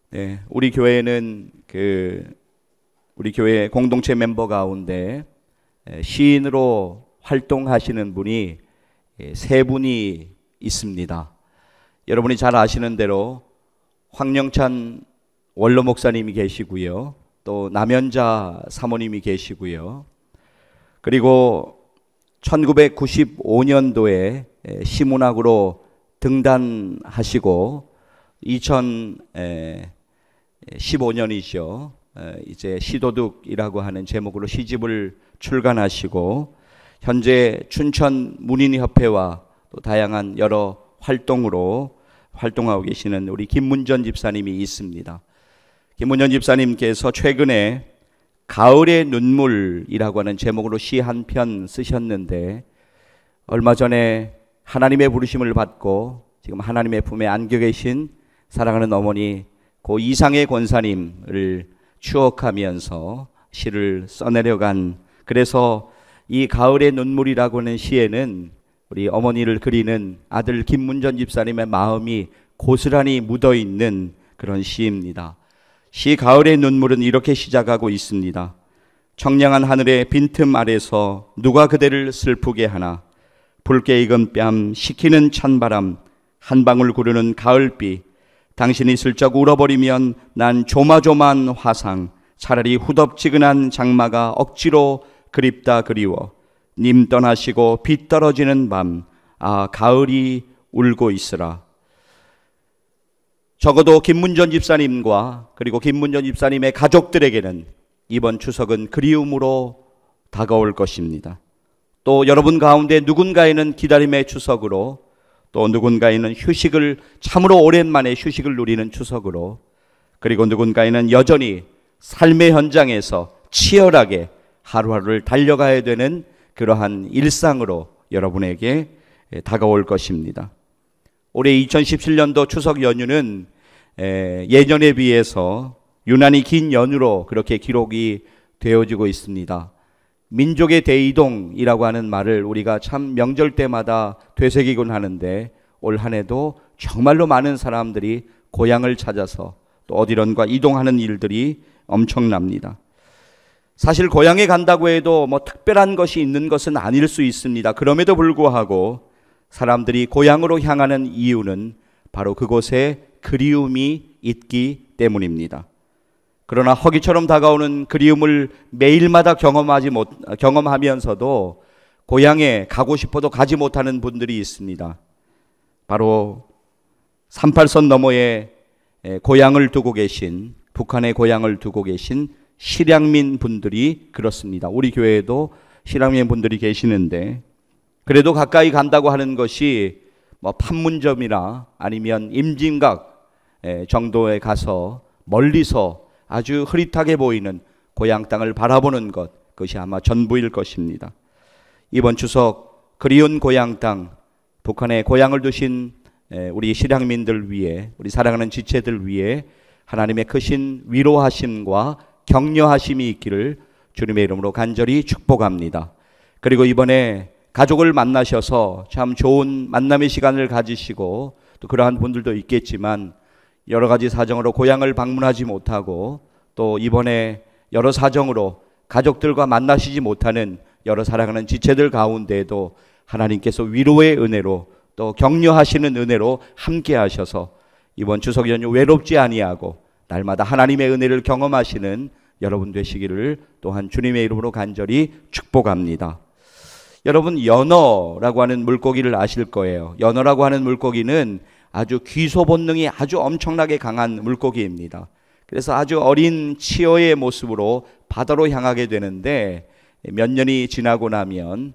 네, 우리 교회는 우리 교회 공동체 멤버 가운데 시인으로 활동하시는 분이 세 분이 있습니다. 여러분이 잘 아시는 대로 황영찬 원로 목사님이 계시고요. 또 남연자 사모님이 계시고요. 그리고 1995년도에 시문학으로 등단하시고 2015년이죠. 이제 시도둑이라고 하는 제목으로 시집을 출간하시고 현재 춘천 문인협회와 또 다양한 여러 활동으로 활동하고 계시는 우리 김문전 집사님이 있습니다. 김문전 집사님께서 최근에 가을의 눈물이라고 하는 제목으로 시 한 편 쓰셨는데, 얼마 전에 하나님의 부르심을 받고 지금 하나님의 품에 안겨 계신 사랑하는 어머니 고 이상의 권사님을 추억하면서 시를 써내려간, 그래서 이 가을의 눈물이라고 하는 시에는 우리 어머니를 그리는 아들 김문전 집사님의 마음이 고스란히 묻어있는 그런 시입니다. 시 가을의 눈물은 이렇게 시작하고 있습니다. 청량한 하늘의 빈틈 아래서 누가 그대를 슬프게 하나, 붉게 익은 뺨 식히는 찬바람 한 방울 구르는 가을비, 당신이 슬쩍 울어버리면 난 조마조마한 화상, 차라리 후덥지근한 장마가 억지로 그립다 그리워, 님 떠나시고 비 떨어지는 밤, 아 가을이 울고 있으라. 적어도 김문전 집사님과 그리고 김문전 집사님의 가족들에게는 이번 추석은 그리움으로 다가올 것입니다. 또 여러분 가운데 누군가에는 기다림의 추석으로, 또 누군가에는 휴식을, 참으로 오랜만에 휴식을 누리는 추석으로, 그리고 누군가에는 여전히 삶의 현장에서 치열하게 하루하루를 달려가야 되는 그러한 일상으로 여러분에게 다가올 것입니다. 올해 2017년도 추석 연휴는 예년에 비해서 유난히 긴 연휴로 그렇게 기록이 되어지고 있습니다. 민족의 대이동이라고 하는 말을 우리가 참 명절 때마다 되새기곤 하는데, 올 한 해도 정말로 많은 사람들이 고향을 찾아서 또 어디론가 이동하는 일들이 엄청납니다. 사실 고향에 간다고 해도 뭐 특별한 것이 있는 것은 아닐 수 있습니다. 그럼에도 불구하고 사람들이 고향으로 향하는 이유는 바로 그곳에 그리움이 있기 때문입니다. 그러나 허기처럼 다가오는 그리움을 매일마다 경험하면서도 고향에 가고 싶어도 가지 못하는 분들이 있습니다. 바로 38선 너머에 고향을 두고 계신, 북한의 고향을 두고 계신 실향민 분들이 그렇습니다. 우리 교회에도 실향민 분들이 계시는데, 그래도 가까이 간다고 하는 것이 뭐 판문점이나 아니면 임진각 정도에 가서 멀리서 아주 흐릿하게 보이는 고향 땅을 바라보는 것, 그것이 아마 전부일 것입니다. 이번 추석 그리운 고향 땅, 북한에 고향을 두신 우리 실향민들 위해, 우리 사랑하는 지체들 위해 하나님의 크신 위로하심과 격려하심이 있기를 주님의 이름으로 간절히 축복합니다. 그리고 이번에 가족을 만나셔서 참 좋은 만남의 시간을 가지시고, 또 그러한 분들도 있겠지만 여러 가지 사정으로 고향을 방문하지 못하고, 또 이번에 여러 사정으로 가족들과 만나시지 못하는 여러 사랑하는 지체들 가운데에도 하나님께서 위로의 은혜로 또 격려하시는 은혜로 함께 하셔서 이번 추석 연휴 외롭지 아니하고 날마다 하나님의 은혜를 경험하시는 여러분 되시기를 또한 주님의 이름으로 간절히 축복합니다. 여러분, 연어라고 하는 물고기를 아실 거예요. 연어라고 하는 물고기는 아주 귀소 본능이 아주 엄청나게 강한 물고기입니다. 그래서 아주 어린 치어의 모습으로 바다로 향하게 되는데, 몇 년이 지나고 나면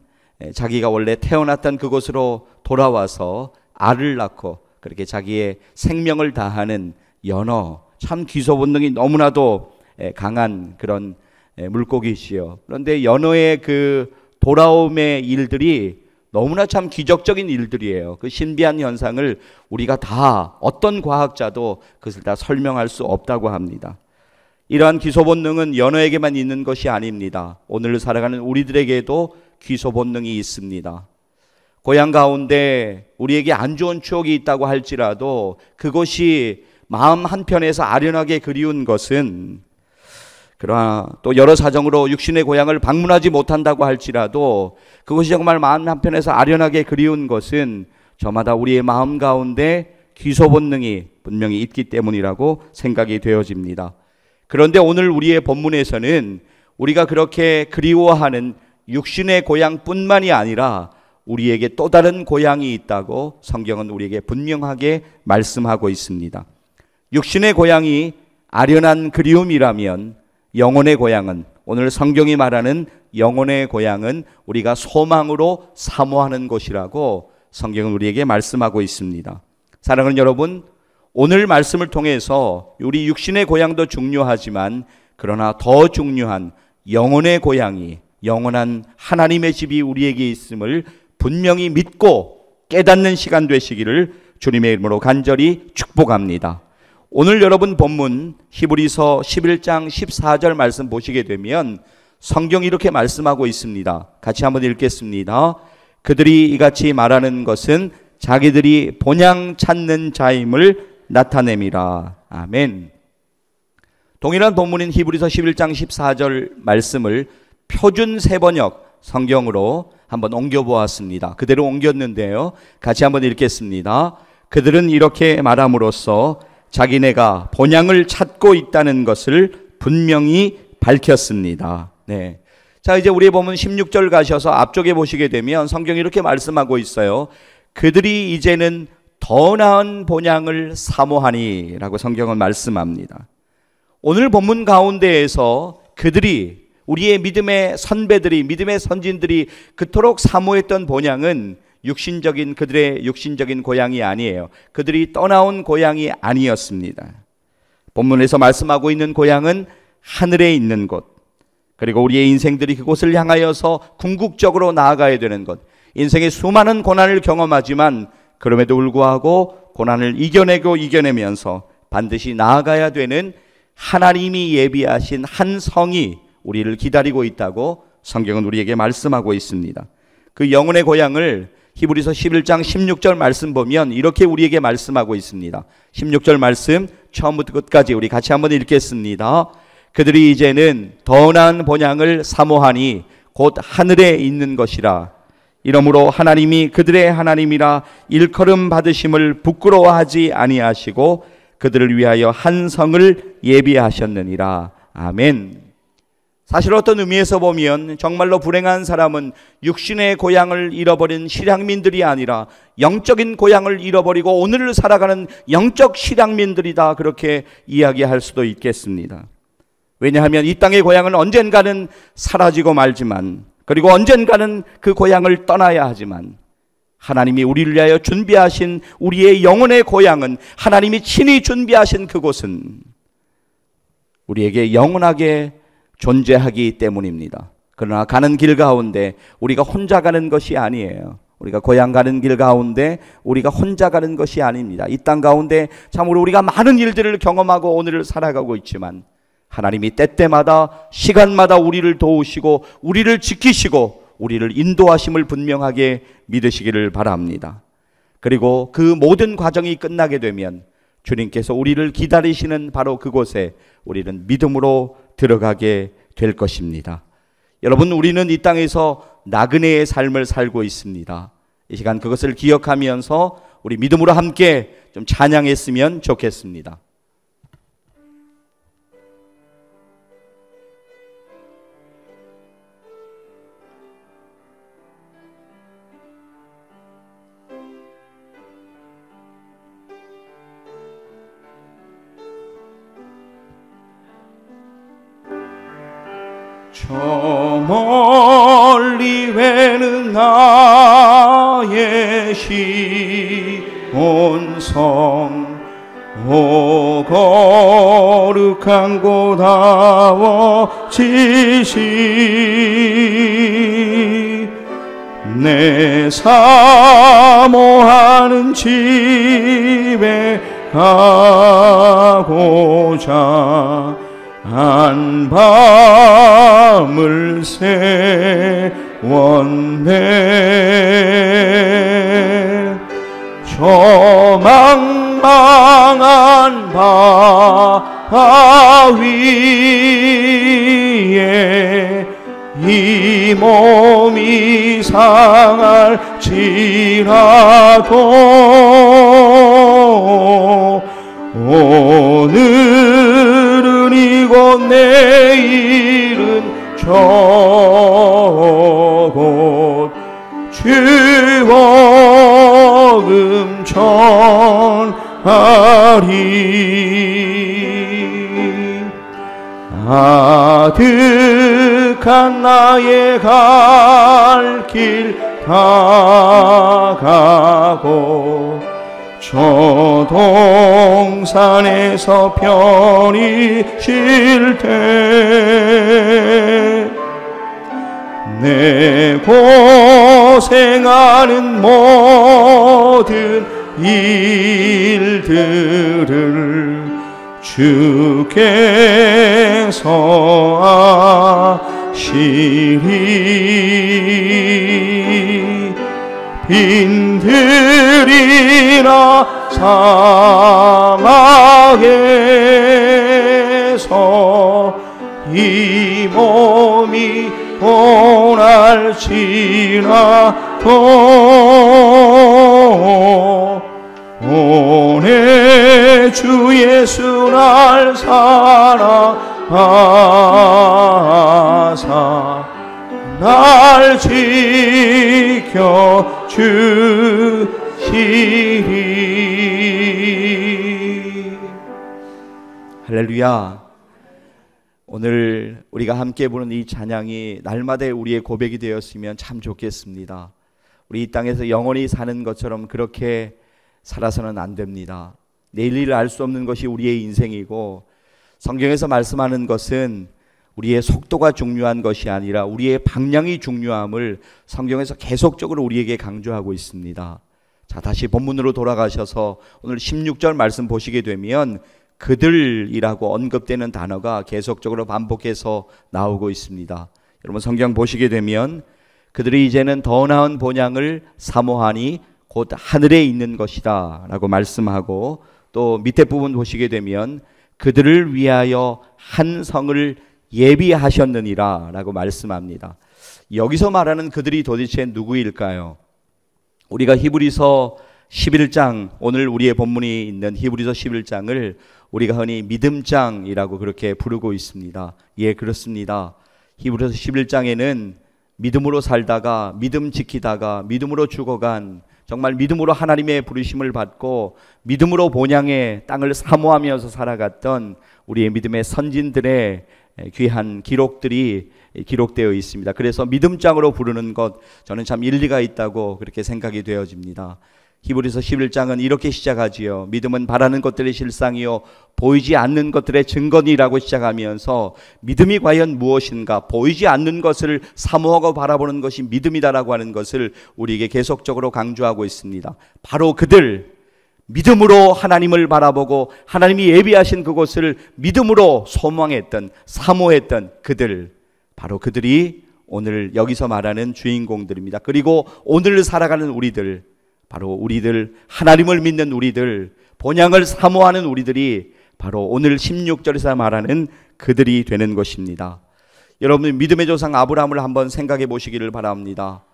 자기가 원래 태어났던 그곳으로 돌아와서 알을 낳고 그렇게 자기의 생명을 다하는 연어, 참 귀소 본능이 너무나도 강한 그런 물고기시요. 그런데 연어의 그 돌아옴의 일들이 너무나 참 기적적인 일들이에요. 그 신비한 현상을 우리가 다, 어떤 과학자도 그것을 다 설명할 수 없다고 합니다. 이러한 귀소 본능은 연어에게만 있는 것이 아닙니다. 오늘 살아가는 우리들에게도 귀소 본능이 있습니다. 고향 가운데 우리에게 안 좋은 추억이 있다고 할지라도 그것이 마음 한편에서 아련하게 그리운 것은, 그러나 또 여러 사정으로 육신의 고향을 방문하지 못한다고 할지라도 그것이 정말 마음 한편에서 아련하게 그리운 것은 저마다 우리의 마음 가운데 귀소 본능이 분명히 있기 때문이라고 생각이 되어집니다. 그런데 오늘 우리의 본문에서는 우리가 그렇게 그리워하는 육신의 고향뿐만이 아니라 우리에게 또 다른 고향이 있다고 성경은 우리에게 분명하게 말씀하고 있습니다. 육신의 고향이 아련한 그리움이라면 영혼의 고향은, 오늘 성경이 말하는 영혼의 고향은 우리가 소망으로 사모하는 곳이라고 성경은 우리에게 말씀하고 있습니다. 사랑하는 여러분, 오늘 말씀을 통해서 우리 육신의 고향도 중요하지만 그러나 더 중요한 영혼의 고향이, 영원한 하나님의 집이 우리에게 있음을 분명히 믿고 깨닫는 시간 되시기를 주님의 이름으로 간절히 축복합니다. 오늘 여러분 본문 히브리서 11장 14절 말씀 보시게 되면 성경이 이렇게 말씀하고 있습니다. 같이 한번 읽겠습니다. 그들이 이같이 말하는 것은 자기들이 본향 찾는 자임을 나타냄이라. 아멘. 동일한 본문인 히브리서 11장 14절 말씀을 표준 세번역 성경으로 한번 옮겨보았습니다. 그대로 옮겼는데요, 같이 한번 읽겠습니다. 그들은 이렇게 말함으로써 자기네가 본향을 찾고 있다는 것을 분명히 밝혔습니다. 네. 자, 이제 우리 보면 16절 가셔서 앞쪽에 보시게 되면 성경이 이렇게 말씀하고 있어요. 그들이 이제는 더 나은 본향을 사모하니 라고 성경은 말씀합니다. 오늘 본문 가운데에서 그들이, 우리의 믿음의 선배들이, 믿음의 선진들이 그토록 사모했던 본향은 그들의 육신적인 고향이 아니에요. 그들이 떠나온 고향이 아니었습니다. 본문에서 말씀하고 있는 고향은 하늘에 있는 곳, 그리고 우리의 인생들이 그곳을 향하여서 궁극적으로 나아가야 되는 것. 인생의 수많은 고난을 경험하지만 그럼에도 불구하고 고난을 이겨내면서 반드시 나아가야 되는 하나님이 예비하신 한 성이 우리를 기다리고 있다고 성경은 우리에게 말씀하고 있습니다. 그 영혼의 고향을 히브리서 11장 16절 말씀 보면 이렇게 우리에게 말씀하고 있습니다. 16절 말씀 처음부터 끝까지 우리 같이 한번 읽겠습니다. 그들이 이제는 더 나은 본향을 사모하니 곧 하늘에 있는 것이라. 이러므로 하나님이 그들의 하나님이라 일컬음 받으심을 부끄러워하지 아니하시고 그들을 위하여 한 성을 예비하셨느니라. 아멘. 사실 어떤 의미에서 보면 정말로 불행한 사람은 육신의 고향을 잃어버린 실향민들이 아니라 영적인 고향을 잃어버리고 오늘을 살아가는 영적 실향민들이다, 그렇게 이야기할 수도 있겠습니다. 왜냐하면 이 땅의 고향은 언젠가는 사라지고 말지만, 그리고 언젠가는 그 고향을 떠나야 하지만 하나님이 우리를 위하여 준비하신 우리의 영혼의 고향은, 하나님이 친히 준비하신 그곳은 우리에게 영원하게 존재하기 때문입니다. 그러나 가는 길 가운데 우리가 혼자 가는 것이 아니에요. 우리가 고향 가는 길 가운데 우리가 혼자 가는 것이 아닙니다. 이 땅 가운데 참으로 우리가 많은 일들을 경험하고 오늘을 살아가고 있지만 하나님이 때때마다 시간마다 우리를 도우시고 우리를 지키시고 우리를 인도하심을 분명하게 믿으시기를 바랍니다. 그리고 그 모든 과정이 끝나게 되면 주님께서 우리를 기다리시는 바로 그곳에 우리는 믿음으로 들어가게 될 것입니다. 여러분, 우리는 이 땅에서 나그네의 삶을 살고 있습니다. 이 시간 그것을 기억하면서 우리 믿음으로 함께 좀 찬양했으면 좋겠습니다. 저 멀리 외는 나의 시온성, 오 거룩한 곳 아워지시, 내 사모하는 집에 가고자 한밤을 세웠네. 저 망한 바 위에 이 몸이 상할지라도 오늘은 이곳 내일은 저곳 주와 음천하리. 아득한 나의 갈 길 다가고 저 동산에서 편히 쉴 때 내 고생하는 모든 일들을 주께서 아시리. 빈들이나 사막에서 이 몸이 고날지라도 오내 주 예수 날 사랑하사 날 지켜 주시리. 할렐루야. 오늘 우리가 함께 부르는 이 찬양이 날마다의 우리의 고백이 되었으면 참 좋겠습니다. 우리 이 땅에서 영원히 사는 것처럼 그렇게 살아서는 안 됩니다. 내일을 알 수 없는 것이 우리의 인생이고, 성경에서 말씀하는 것은 우리의 속도가 중요한 것이 아니라 우리의 방향이 중요함을 성경에서 계속적으로 우리에게 강조하고 있습니다. 자, 다시 본문으로 돌아가셔서 오늘 16절 말씀 보시게 되면 그들이라고 언급되는 단어가 계속적으로 반복해서 나오고 있습니다. 여러분 성경 보시게 되면 그들이 이제는 더 나은 본향을 사모하니 곧 하늘에 있는 것이다 라고 말씀하고, 또 밑에 부분 보시게 되면 그들을 위하여 한 성을 예비하셨느니라 라고 말씀합니다. 여기서 말하는 그들이 도대체 누구일까요? 우리가 히브리서 11장, 오늘 우리의 본문이 있는 히브리서 11장을 우리가 흔히 믿음장이라고 그렇게 부르고 있습니다. 예, 그렇습니다. 히브리서 11장에는 믿음으로 살다가 믿음 지키다가 믿음으로 죽어간, 정말 믿음으로 하나님의 부르심을 받고 믿음으로 본향의 땅을 사모하면서 살아갔던 우리의 믿음의 선진들의 귀한 기록들이 기록되어 있습니다. 그래서 믿음장으로 부르는 것, 저는 참 일리가 있다고 그렇게 생각이 되어집니다. 히브리서 11장은 이렇게 시작하지요. 믿음은 바라는 것들의 실상이요 보이지 않는 것들의 증거니라고 시작하면서 믿음이 과연 무엇인가, 보이지 않는 것을 사모하고 바라보는 것이 믿음이다라고 하는 것을 우리에게 계속적으로 강조하고 있습니다. 바로 그들, 믿음으로 하나님을 바라보고 하나님이 예비하신 그곳을 믿음으로 소망했던, 사모했던 그들, 바로 그들이 오늘 여기서 말하는 주인공들입니다. 그리고 오늘 살아가는 우리들, 바로 우리들, 하나님을 믿는 우리들, 본향을 사모하는 우리들이 바로 오늘 16절에서 말하는 그들이 되는 것입니다. 여러분, 믿음의 조상 아브라함을 한번 생각해 보시기를 바랍니다.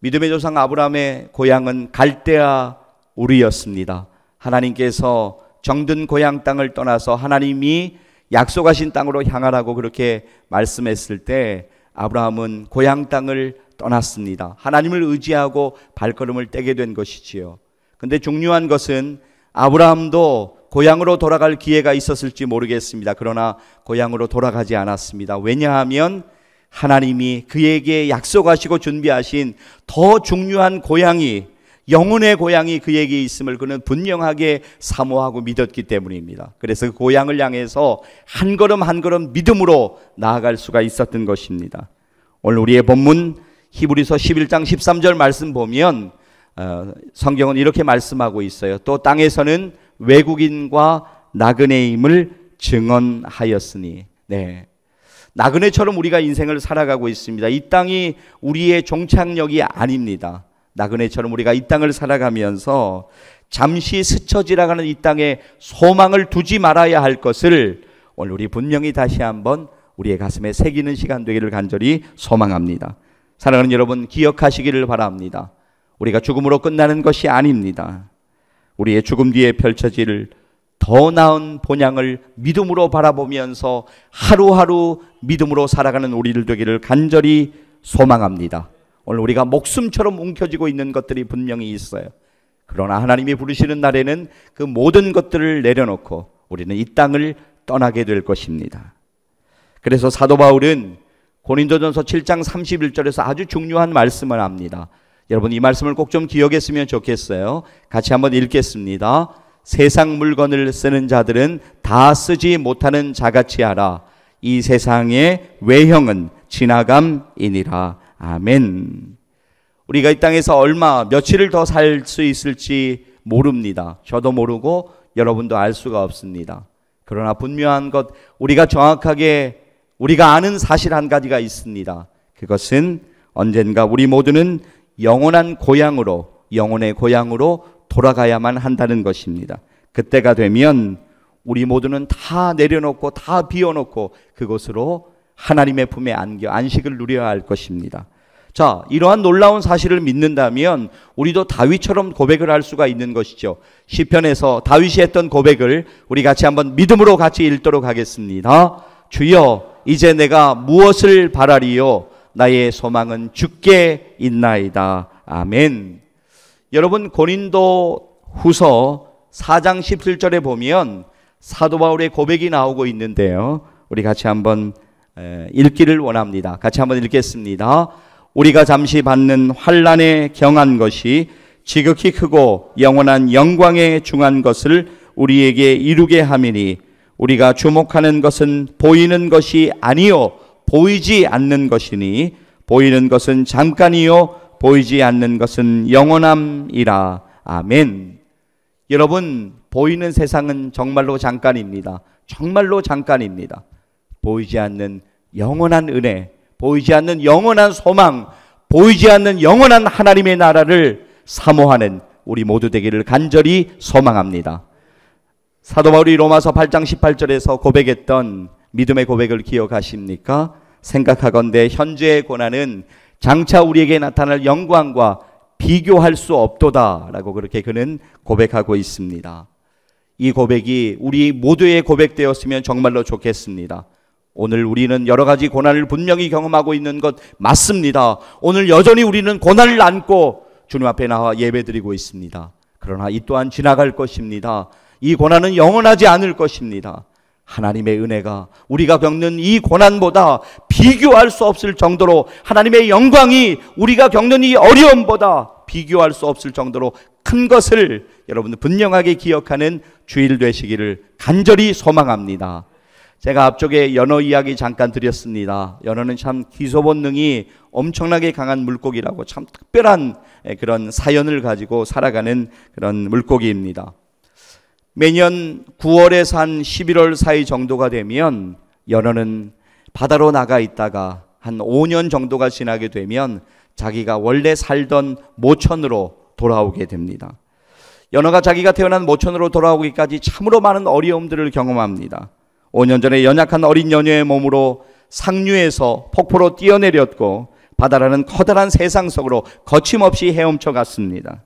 믿음의 조상 아브라함의 고향은 갈대아 우르였습니다. 하나님께서 정든 고향 땅을 떠나서 하나님이 약속하신 땅으로 향하라고 그렇게 말씀했을 때 아브라함은 고향 땅을 떠났습니다. 하나님을 의지하고 발걸음을 떼게 된 것이지요. 근데 중요한 것은 아브라함도 고향으로 돌아갈 기회가 있었을지 모르겠습니다. 그러나 고향으로 돌아가지 않았습니다. 왜냐하면 하나님이 그에게 약속하시고 준비하신 더 중요한 고향이, 영혼의 고향이 그에게 있음을 그는 분명하게 사모하고 믿었기 때문입니다. 그래서 그 고향을 향해서 한 걸음 한 걸음 믿음으로 나아갈 수가 있었던 것입니다. 오늘 우리의 본문 히브리서 11장 13절 말씀 보면 성경은 이렇게 말씀하고 있어요. 또 땅에서는 외국인과 나그네임을 증언하였으니. 네, 나그네처럼 우리가 인생을 살아가고 있습니다. 이 땅이 우리의 종착역이 아닙니다. 나그네처럼 우리가 이 땅을 살아가면서 잠시 스쳐 지나가는 이 땅에 소망을 두지 말아야 할 것을 오늘 우리 분명히 다시 한번 우리의 가슴에 새기는 시간 되기를 간절히 소망합니다. 사랑하는 여러분, 기억하시기를 바랍니다. 우리가 죽음으로 끝나는 것이 아닙니다. 우리의 죽음 뒤에 펼쳐질 더 나은 본향을 믿음으로 바라보면서 하루하루 믿음으로 살아가는 우리들 되기를 간절히 소망합니다. 오늘 우리가 목숨처럼 움켜쥐고 있는 것들이 분명히 있어요. 그러나 하나님이 부르시는 날에는 그 모든 것들을 내려놓고 우리는 이 땅을 떠나게 될 것입니다. 그래서 사도 바울은 고린도전서 7장 31절에서 아주 중요한 말씀을 합니다. 여러분, 이 말씀을 꼭 좀 기억했으면 좋겠어요. 같이 한번 읽겠습니다. 세상 물건을 쓰는 자들은 다 쓰지 못하는 자같이 하라. 이 세상의 외형은 지나감이니라. 아멘. 우리가 이 땅에서 며칠을 더 살 수 있을지 모릅니다. 저도 모르고 여러분도 알 수가 없습니다. 그러나 분명한 것, 우리가 정확하게 우리가 아는 사실 한 가지가 있습니다. 그것은 언젠가 우리 모두는 영원한 고향으로, 영혼의 고향으로 돌아가야만 한다는 것입니다. 그때가 되면 우리 모두는 다 내려놓고 다 비워놓고 그곳으로 하나님의 품에 안겨 안식을 누려야 할 것입니다. 자, 이러한 놀라운 사실을 믿는다면 우리도 다윗처럼 고백을 할 수가 있는 것이죠. 시편에서 다윗이 했던 고백을 우리 같이 한번 믿음으로 같이 읽도록 하겠습니다. 주여, 이제 내가 무엇을 바라리요? 나의 소망은 주께 있나이다. 아멘. 여러분, 고린도 후서 4장 17절에 보면 사도 바울의 고백이 나오고 있는데요, 우리 같이 한번 읽기를 원합니다. 같이 한번 읽겠습니다. 우리가 잠시 받는 환난에 경한 것이 지극히 크고 영원한 영광에 중한 것을 우리에게 이루게 함이니 우리가 주목하는 것은 보이는 것이 아니요 보이지 않는 것이니 보이는 것은 잠깐이요 보이지 않는 것은 영원함이라. 아멘. 여러분, 보이는 세상은 정말로 잠깐입니다. 정말로 잠깐입니다. 보이지 않는 영원한 은혜, 보이지 않는 영원한 소망, 보이지 않는 영원한 하나님의 나라를 사모하는 우리 모두 되기를 간절히 소망합니다. 사도 바울이 로마서 8장 18절에서 고백했던 믿음의 고백을 기억하십니까? 생각하건대 현재의 고난은 장차 우리에게 나타날 영광과 비교할 수 없도다 라고 그렇게 그는 고백하고 있습니다. 이 고백이 우리 모두의 고백되었으면 정말로 좋겠습니다. 오늘 우리는 여러 가지 고난을 분명히 경험하고 있는 것 맞습니다. 오늘 여전히 우리는 고난을 안고 주님 앞에 나와 예배드리고 있습니다. 그러나 이 또한 지나갈 것입니다. 이 고난은 영원하지 않을 것입니다. 하나님의 은혜가 우리가 겪는 이 고난보다 비교할 수 없을 정도로, 하나님의 영광이 우리가 겪는 이 어려움보다 비교할 수 없을 정도로 큰 것을 여러분 분명하게 기억하는 주일 되시기를 간절히 소망합니다. 제가 앞쪽에 연어 이야기 잠깐 드렸습니다. 연어는 참 기소 본능이 엄청나게 강한 물고기라고, 참 특별한 그런 사연을 가지고 살아가는 그런 물고기입니다. 매년 9월에서 한 11월 사이 정도가 되면 연어는 바다로 나가 있다가 한 5년 정도가 지나게 되면 자기가 원래 살던 모천으로 돌아오게 됩니다. 연어가 자기가 태어난 모천으로 돌아오기까지 참으로 많은 어려움들을 경험합니다. 5년 전에 연약한 어린 연어의 몸으로 상류에서 폭포로 뛰어내렸고 바다라는 커다란 세상 속으로 거침없이 헤엄쳐 갔습니다.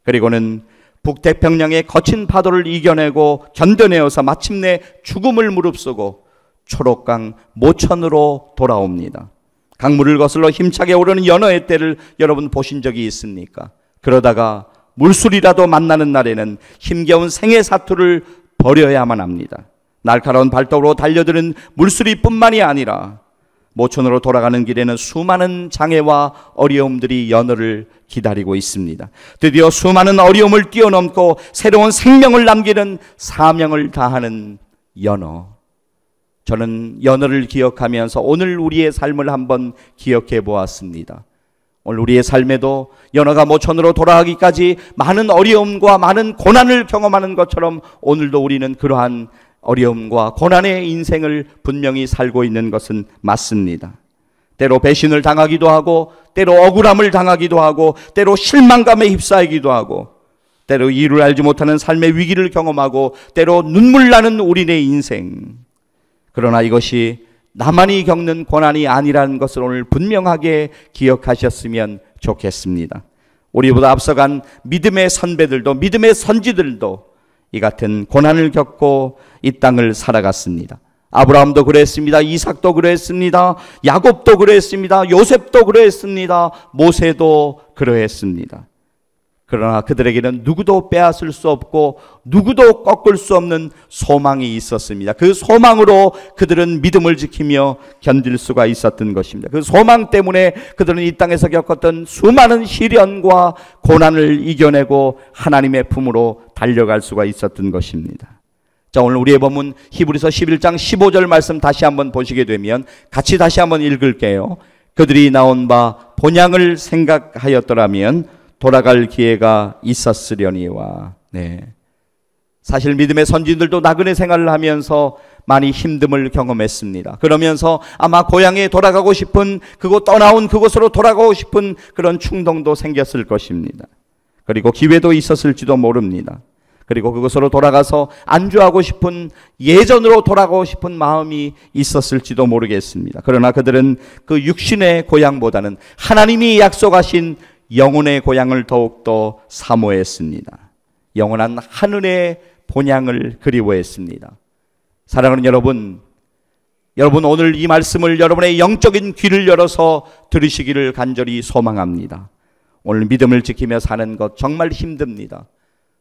그리고는 북태평양의 거친 파도를 이겨내고 견뎌내어서 마침내 죽음을 무릅쓰고 초록강 모천으로 돌아옵니다. 강물을 거슬러 힘차게 오르는 연어의 떼를 여러분 보신 적이 있습니까? 그러다가 물술이라도 만나는 날에는 힘겨운 생애 사투를 벌여야만 합니다. 날카로운 발톱으로 달려드는 물수리뿐만이 아니라 모천으로 돌아가는 길에는 수많은 장애와 어려움들이 연어를 기다리고 있습니다. 드디어 수많은 어려움을 뛰어넘고 새로운 생명을 남기는 사명을 다하는 연어. 저는 연어를 기억하면서 오늘 우리의 삶을 한번 기억해 보았습니다. 오늘 우리의 삶에도 연어가 모천으로 돌아가기까지 많은 어려움과 많은 고난을 경험하는 것처럼 오늘도 우리는 그러한 어려움과 고난의 인생을 분명히 살고 있는 것은 맞습니다. 때로 배신을 당하기도 하고, 때로 억울함을 당하기도 하고, 때로 실망감에 휩싸이기도 하고, 때로 이유를 알지 못하는 삶의 위기를 경험하고 때로 눈물 나는 우리의 인생. 그러나 이것이 나만이 겪는 고난이 아니라는 것을 오늘 분명하게 기억하셨으면 좋겠습니다. 우리보다 앞서간 믿음의 선배들도, 믿음의 선지들도 이 같은 고난을 겪고 이 땅을 살아갔습니다. 아브라함도 그랬습니다. 이삭도 그랬습니다. 야곱도 그랬습니다. 요셉도 그랬습니다. 모세도 그러했습니다. 그러나 그들에게는 누구도 빼앗을 수 없고 누구도 꺾을 수 없는 소망이 있었습니다. 그 소망으로 그들은 믿음을 지키며 견딜 수가 있었던 것입니다. 그 소망 때문에 그들은 이 땅에서 겪었던 수많은 시련과 고난을 이겨내고 하나님의 품으로 달려갈 수가 있었던 것입니다. 자, 오늘 우리의 본문 히브리서 11장 15절 말씀 다시 한번 보시게 되면 같이 다시 한번 읽을게요. 그들이 나온 바 본향을 생각하였더라면 돌아갈 기회가 있었으려니와. 네. 사실 믿음의 선진들도 나그네 생활을 하면서 많이 힘듦을 경험했습니다. 그러면서 아마 고향에 돌아가고 싶은, 그곳 떠나온 그곳으로 돌아가고 싶은 그런 충동도 생겼을 것입니다. 그리고 기회도 있었을지도 모릅니다. 그리고 그곳으로 돌아가서 안주하고 싶은, 예전으로 돌아가고 싶은 마음이 있었을지도 모르겠습니다. 그러나 그들은 그 육신의 고향보다는 하나님이 약속하신 영혼의 고향을 더욱더 사모했습니다. 영원한 하늘의 본향을 그리워했습니다. 사랑하는 여러분 오늘 이 말씀을 여러분의 영적인 귀를 열어서 들으시기를 간절히 소망합니다. 오늘 믿음을 지키며 사는 것 정말 힘듭니다.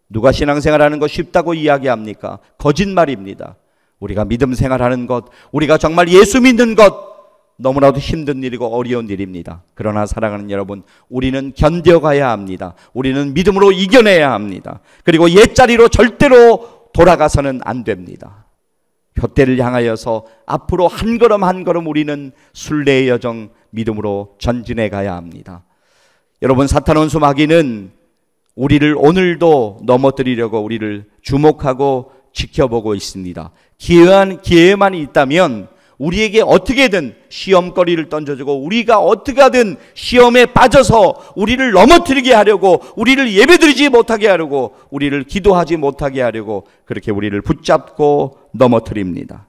누가 신앙생활하는 것 쉽다고 이야기합니까? 거짓말입니다. 우리가 믿음 생활하는 것, 우리가 정말 예수 믿는 것 너무나도 힘든 일이고 어려운 일입니다. 그러나 사랑하는 여러분, 우리는 견뎌가야 합니다. 우리는 믿음으로 이겨내야 합니다. 그리고 옛자리로 절대로 돌아가서는 안 됩니다. 푯대를 향하여서 앞으로 한 걸음 한 걸음 우리는 순례의 여정 믿음으로 전진해 가야 합니다. 여러분, 사탄 원수 마귀는 우리를 오늘도 넘어뜨리려고 우리를 주목하고 지켜보고 있습니다. 기회만 있다면 우리에게 어떻게든 시험거리를 던져주고 우리가 어떻게 하든 시험에 빠져서 우리를 넘어뜨리게 하려고, 우리를 예배드리지 못하게 하려고, 우리를 기도하지 못하게 하려고 그렇게 우리를 붙잡고 넘어뜨립니다.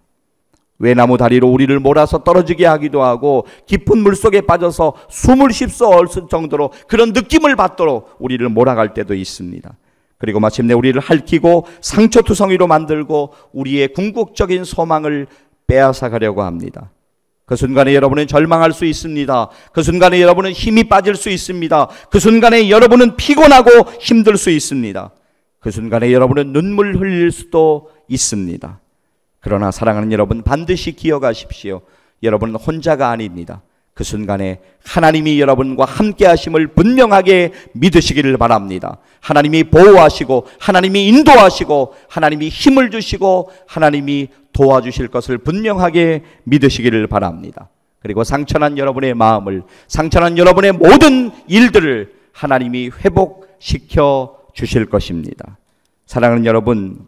외나무 다리로 우리를 몰아서 떨어지게 하기도 하고 깊은 물속에 빠져서 숨을 쉴 수 없을 정도로 그런 느낌을 받도록 우리를 몰아갈 때도 있습니다. 그리고 마침내 우리를 핥히고 상처투성이로 만들고 우리의 궁극적인 소망을 빼앗아 가려고 합니다. 그 순간에 여러분은 절망할 수 있습니다. 그 순간에 여러분은 힘이 빠질 수 있습니다. 그 순간에 여러분은 피곤하고 힘들 수 있습니다. 그 순간에 여러분은 눈물 흘릴 수도 있습니다. 그러나 사랑하는 여러분, 반드시 기억하십시오. 여러분은 혼자가 아닙니다. 그 순간에 하나님이 여러분과 함께 하심을 분명하게 믿으시기를 바랍니다. 하나님이 보호하시고 하나님이 인도하시고 하나님이 힘을 주시고 하나님이 도와주실 것을 분명하게 믿으시기를 바랍니다. 그리고 상처난 여러분의 마음을, 상처난 여러분의 모든 일들을 하나님이 회복시켜 주실 것입니다. 사랑하는 여러분,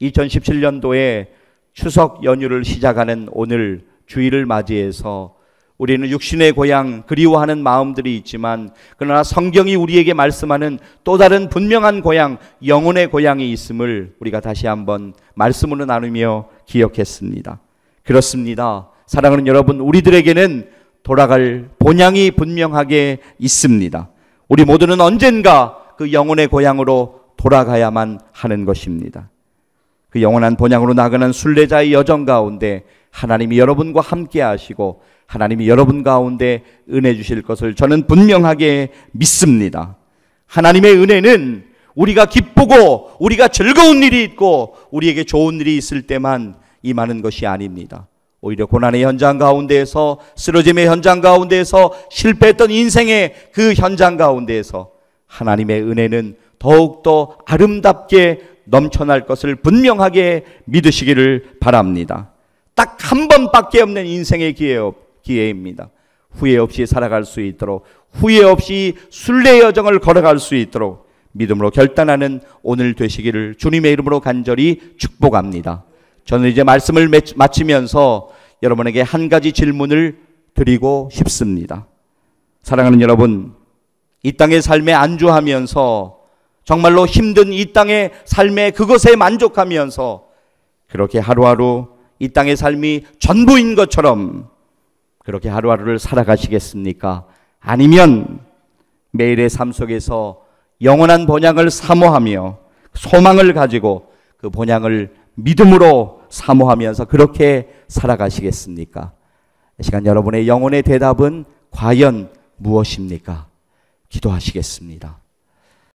2017년도에 추석 연휴를 시작하는 오늘 주일을 맞이해서 우리는 육신의 고향 그리워하는 마음들이 있지만, 그러나 성경이 우리에게 말씀하는 또 다른 분명한 고향, 영혼의 고향이 있음을 우리가 다시 한번 말씀으로 나누며 기억했습니다. 그렇습니다. 사랑하는 여러분, 우리들에게는 돌아갈 본향이 분명하게 있습니다. 우리 모두는 언젠가 그 영혼의 고향으로 돌아가야만 하는 것입니다. 그 영원한 본향으로 나가는 순례자의 여정 가운데 하나님이 여러분과 함께 하시고 하나님이 여러분 가운데 은혜 주실 것을 저는 분명하게 믿습니다. 하나님의 은혜는 우리가 기쁘고 우리가 즐거운 일이 있고 우리에게 좋은 일이 있을 때만 임하는 것이 아닙니다. 오히려 고난의 현장 가운데에서, 쓰러짐의 현장 가운데에서, 실패했던 인생의 그 현장 가운데에서 하나님의 은혜는 더욱더 아름답게 넘쳐날 것을 분명하게 믿으시기를 바랍니다. 딱 한 번밖에 없는 인생의 기회입니다. 후회 없이 살아갈 수 있도록, 후회 없이 순례의 여정을 걸어갈 수 있도록 믿음으로 결단하는 오늘 되시기를 주님의 이름으로 간절히 축복합니다. 저는 이제 말씀을 마치면서 여러분에게 한 가지 질문을 드리고 싶습니다. 사랑하는 여러분, 이 땅의 삶에 안주하면서 정말로 힘든 이 땅의 삶의 그것에 만족하면서 그렇게 하루하루 이 땅의 삶이 전부인 것처럼 그렇게 하루하루를 살아가시겠습니까? 아니면 매일의 삶 속에서 영원한 본향을 사모하며 소망을 가지고 그 본향을 믿음으로 사모하면서 그렇게 살아가시겠습니까? 이 시간 여러분의 영혼의 대답은 과연 무엇입니까? 기도하시겠습니다.